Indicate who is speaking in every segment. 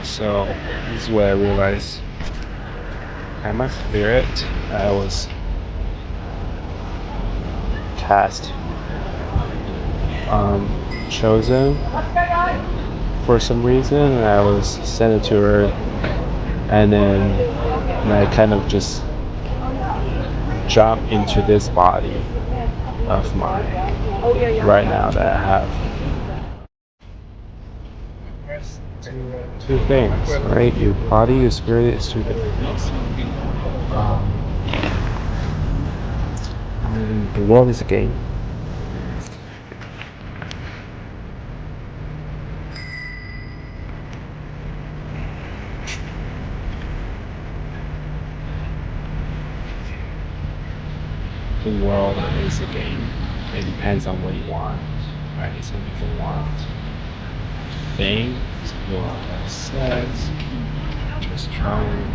Speaker 1: So this is where I realized I'm a spirit. I was cast, chosen for some reason, and I was sent to Earth, and then I kind of just jump into this body of mine right now that I have. There's two things, right? Your body, your spirit is two different things. The world is a game. The world is a game. It depends on what you want, right? Some people want things, people want sex, just trying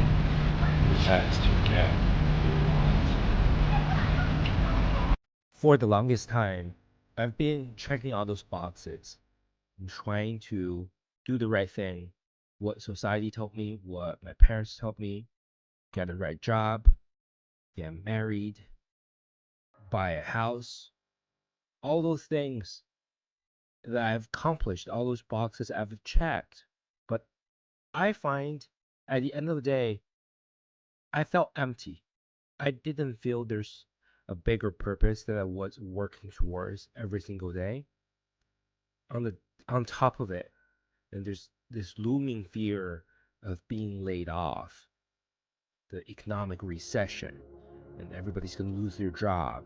Speaker 1: the best to get what you want.
Speaker 2: For the longest time, I've been checking all those boxes and trying to do the right thing. What society told me, what my parents told me, get the right job, get married, buy a house, all those things that I've accomplished, all those boxes I've checked. But I find at the end of the day, I felt empty. I didn't feel there's a bigger purpose that I was working towards every single day. On the on top of it, and there's this looming fear of being laid off, the economic recession, and everybody's gonna lose their job.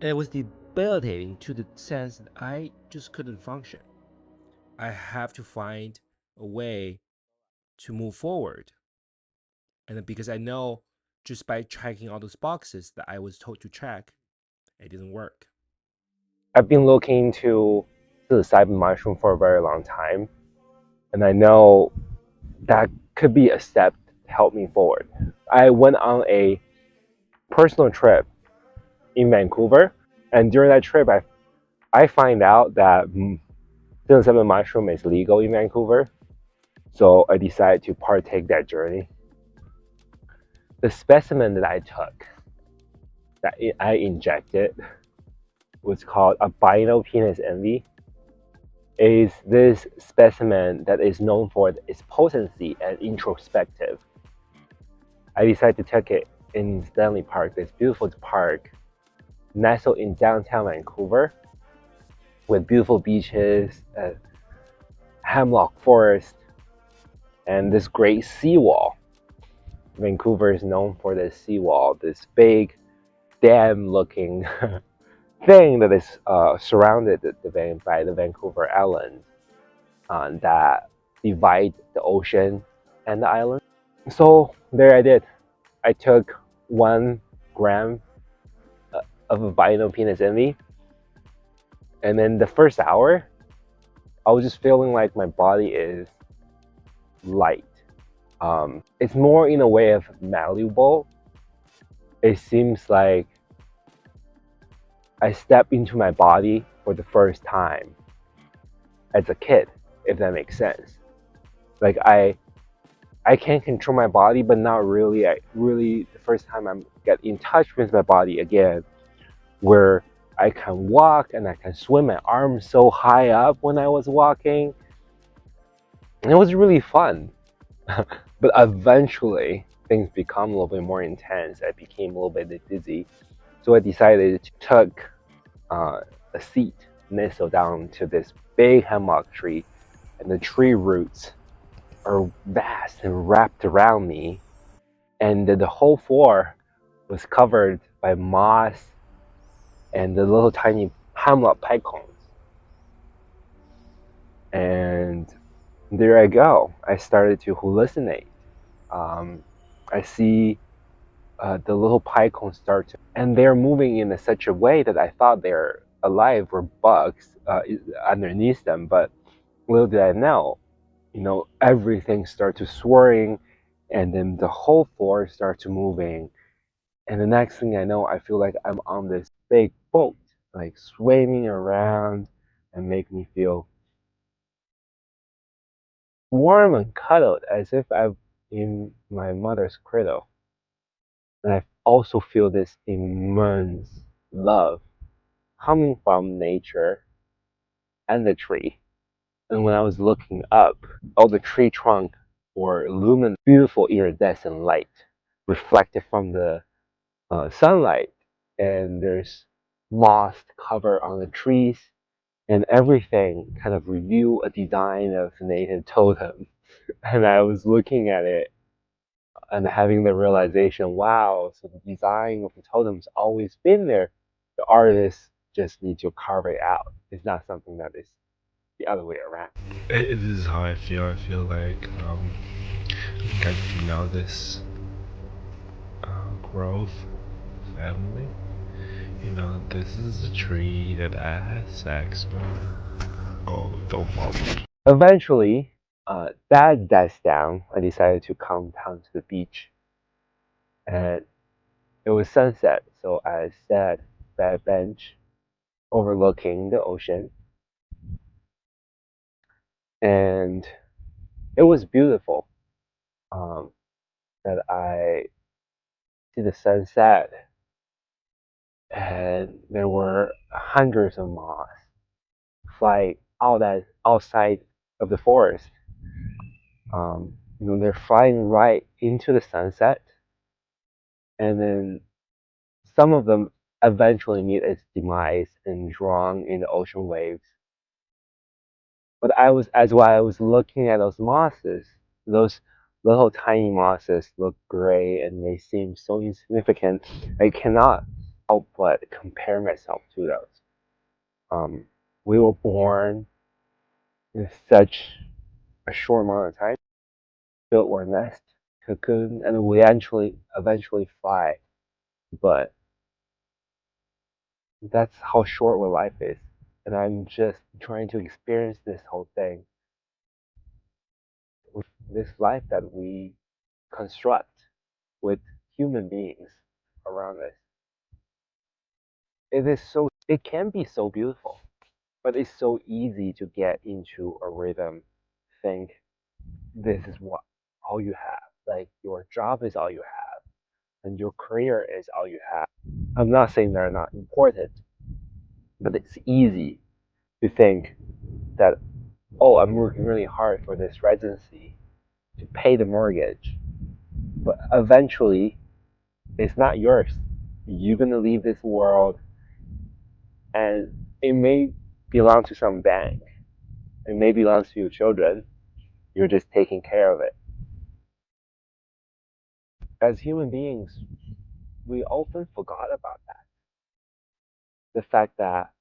Speaker 2: And it was debilitating to the sense that I just couldn't function. I have to find a way to move forward. And then because I know just by checking all those boxes that I was told to check, it didn't work.
Speaker 3: I've been looking into psilocybin mushroom for a very long time, and I know that could be a step to help me forward. I went on a personal trip in Vancouver, and during that trip, I find out that psilocybin mushroom is legal in Vancouver, so I decided to partake that journey. The specimen that I took, that I injected, was called albino penis envy. Is this specimen that is known for its potency and introspective. I decided to take it in Stanley Park, this beautiful park nestled in downtown Vancouver with beautiful beaches, hemlock forest, and this great seawall. Vancouver is known for this seawall, this big dam-looking thing that is surrounded by the Vancouver Island that divide the ocean and the island. So there I did. I took 1 gram of albino penis envy, and then the first hour, I was just feeling like my body is light. It's more in a way of malleable. It seems like I stepped into my body for the first time as a kid, if that makes sense. Like I can control my body, but not really. I really the first time I'm get in touch with my body again, where I can walk and I can swim my arms so high up when I was walking. And it was really fun. But eventually things become a little bit more intense. I became a little bit dizzy. So I decided to take a seat nestled down to this big hemlock tree, and the tree roots are vast and wrapped around me, and the whole floor was covered by moss and the little tiny hemlock pine cones. And there I go. I started to hallucinate. I see the little pine cones start to, and they're moving in such a way that I thought they're alive or bugs underneath them. But little did I know, everything started to swirling, and then the whole floor starts to moving. And the next thing I know, I feel like I'm on this big boat, like swimming around, and make me feel warm and cuddled as if I'm in my mother's cradle. And I also feel this immense love coming from nature and the tree. And when I was looking up, all the tree trunk were luminous, beautiful iridescent light reflected from the sunlight. And there's moss cover on the trees, and everything kind of reveal a design of native totem. And I was looking at it and having the realization, wow, so the design of the totem's always been there. The artist just need to carve it out. It's not something that is the other way around.
Speaker 1: It is how I feel. I feel like getting to know this growth family. You know, this is a tree that I had sex with. Oh, don't fall.
Speaker 3: Eventually, that down, I decided to come down to the beach, and it was sunset. So I sat at a bench overlooking the ocean, and it was beautiful. That I see the sunset, and there were hundreds of moths flying all that outside of the forest. They're flying right into the sunset, and then some of them eventually meet its demise and drown in the ocean waves. But as while I was looking at those mosses, those little tiny mosses look gray and they seem so insignificant. I cannot help but compare myself to those. We were born in such a short amount of time, built our nest, cocoon, and we eventually fly. But that's how short our life is. And I'm just trying to experience this whole thing with this life that we construct with human beings around us. It can be so beautiful, but it's so easy to get into a rhythm, think this is what all you have. Like your job is all you have, and your career is all you have. I'm not saying they're not important, but it's easy to think that, oh, I'm working really hard for this residency to pay the mortgage, but eventually it's not yours. You're gonna leave this world, and it may belong to some bank. It may belong to your children. You're just taking care of it. As human beings, we often forgot about that. The fact that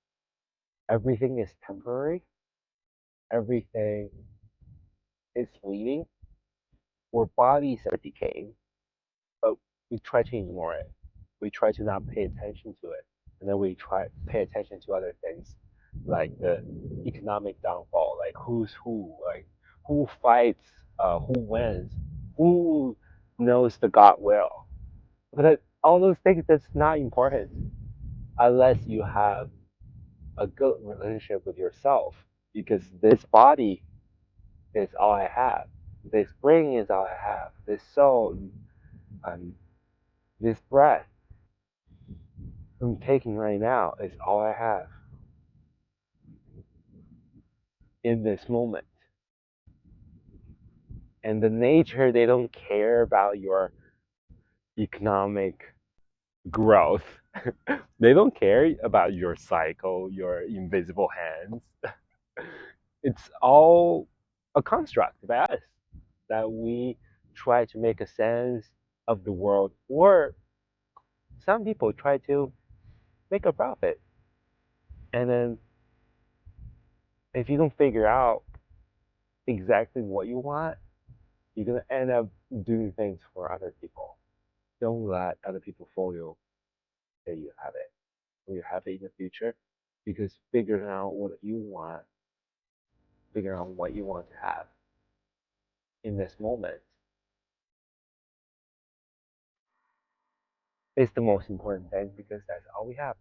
Speaker 3: everything is temporary, everything is fleeting, our bodies are decaying, but we try to ignore it. We try to not pay attention to it. And then we try to pay attention to other things like the economic downfall, like who's who, like who fights, who wins, who knows the God will. But all those things, that's not important unless you have a good relationship with yourself. Because this body is all I have. This brain is all I have. This soul, um, this breath I'm taking right now is all I have in this moment. And the nature, they don't care about your economic growth. They don't care about your cycle, your invisible hands. It's all a construct by us that we try to make a sense of the world, or some people try to make a profit. And then if you don't figure out exactly what you want, you're gonna end up doing things for other people. Don't let other people fool you that you have it, or you have it in the future, because figuring out what you want, figuring out what you want to have in this moment is the most important thing, because that's all we have.